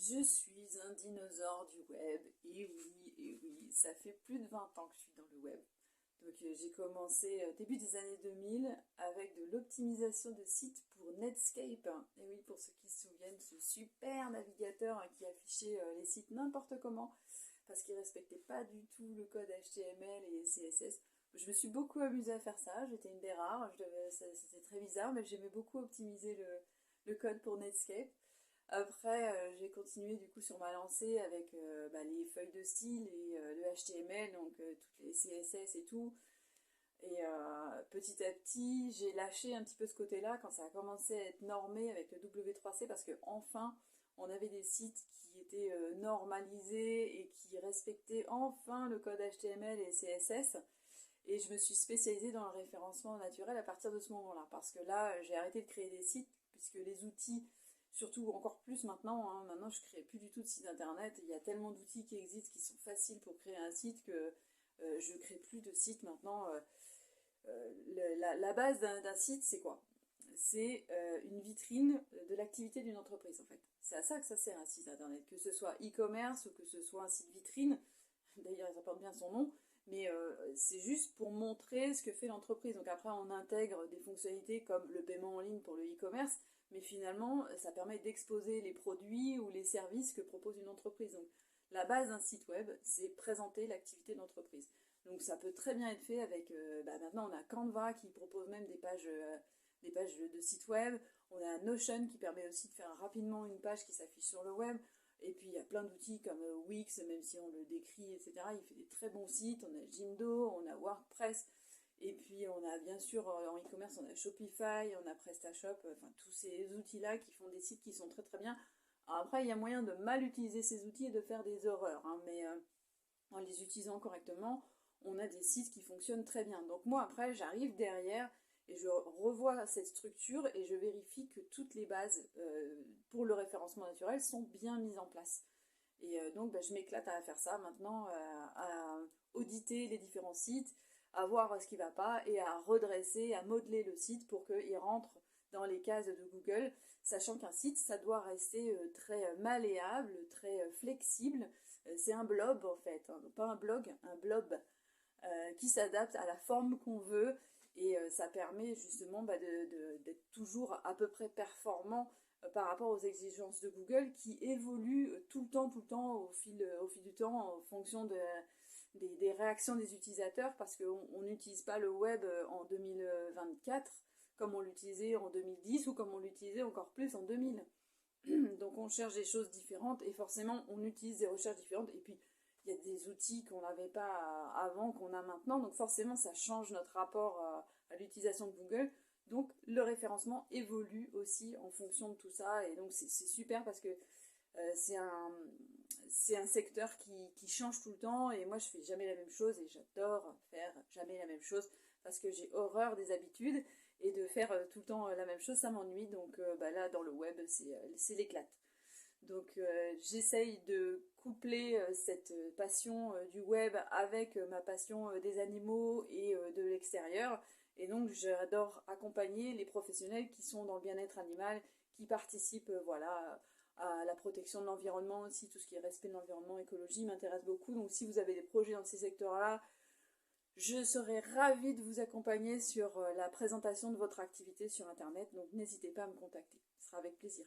Je suis un dinosaure du web, et oui, ça fait plus de 20 ans que je suis dans le web. Donc j'ai commencé début des années 2000 avec de l'optimisation de sites pour Netscape. Et oui, pour ceux qui se souviennent, ce super navigateur qui affichait les sites n'importe comment, parce qu'il ne respectait pas du tout le code HTML et CSS. Je me suis beaucoup amusée à faire ça, j'étais une des rares, c'était très bizarre, mais j'aimais beaucoup optimiser le code pour Netscape. Après, j'ai continué du coup sur ma lancée avec les feuilles de style et le HTML, donc toutes les CSS et tout. Et petit à petit, j'ai lâché un petit peu ce côté-là quand ça a commencé à être normé avec le W3C parce que enfin, on avait des sites qui étaient normalisés et qui respectaient enfin le code HTML et CSS. Et je me suis spécialisée dans le référencement naturel à partir de ce moment-là. Parce que là, j'ai arrêté de créer des sites, puisque les outils, surtout encore plus maintenant, maintenant je ne crée plus du tout de site internet. Il y a tellement d'outils qui existent qui sont faciles pour créer un site que je ne crée plus de sites maintenant. La base d'un site, c'est quoi? C'est une vitrine de l'activité d'une entreprise en fait. C'est à ça que ça sert un site internet, que ce soit e-commerce ou que ce soit un site vitrine. D'ailleurs, ça porte bien son nom, mais c'est juste pour montrer ce que fait l'entreprise. Donc après, on intègre des fonctionnalités comme le paiement en ligne pour le e-commerce, mais finalement, ça permet d'exposer les produits ou les services que propose une entreprise. Donc la base d'un site web, c'est présenter l'activité d'entreprise. Donc ça peut très bien être fait avec, maintenant on a Canva qui propose même des pages de site web, on a Notion qui permet aussi de faire rapidement une page qui s'affiche sur le web, et puis il y a plein d'outils comme Wix, même si on le décrit, etc. Il fait des très bons sites, on a Jimdo, on a WordPress, et puis on a bien sûr en e-commerce, on a Shopify, on a PrestaShop, enfin tous ces outils-là qui font des sites qui sont très très bien. Alors après, il y a moyen de mal utiliser ces outils et de faire des horreurs, mais en les utilisant correctement, on a des sites qui fonctionnent très bien. Donc moi après j'arrive derrière et je revois cette structure et je vérifie que toutes les bases pour le référencement naturel sont bien mises en place. Et donc je m'éclate à faire ça maintenant, à auditer les différents sites, à voir ce qui ne va pas et à redresser, à modeler le site pour qu'il rentre dans les cases de Google, sachant qu'un site, ça doit rester très malléable, très flexible. C'est un blob en fait, hein, pas un blog, un blob qui s'adapte à la forme qu'on veut et ça permet justement d'être toujours à peu près performant par rapport aux exigences de Google qui évoluent tout le temps au fil du temps en fonction des réactions des utilisateurs parce qu'on n'utilise pas le web en 2024 comme on l'utilisait en 2010 ou comme on l'utilisait encore plus en 2000. Donc on cherche des choses différentes et forcément on utilise des recherches différentes et puis il y a des outils qu'on n'avait pas avant, qu'on a maintenant, donc forcément ça change notre rapport à l'utilisation de Google. Donc le référencement évolue aussi en fonction de tout ça et donc c'est super parce que c'est un secteur qui change tout le temps et moi je fais jamais la même chose et j'adore faire jamais la même chose parce que j'ai horreur des habitudes et de faire tout le temps la même chose ça m'ennuie donc là dans le web c'est l'éclate. Donc j'essaye de coupler cette passion du web avec ma passion des animaux et de l'extérieur. Et donc j'adore accompagner les professionnels qui sont dans le bien-être animal, qui participent voilà, à la protection de l'environnement aussi, tout ce qui est respect de l'environnement, écologie m'intéresse beaucoup. Donc si vous avez des projets dans ces secteurs-là, je serai ravie de vous accompagner sur la présentation de votre activité sur Internet. Donc n'hésitez pas à me contacter, ce sera avec plaisir.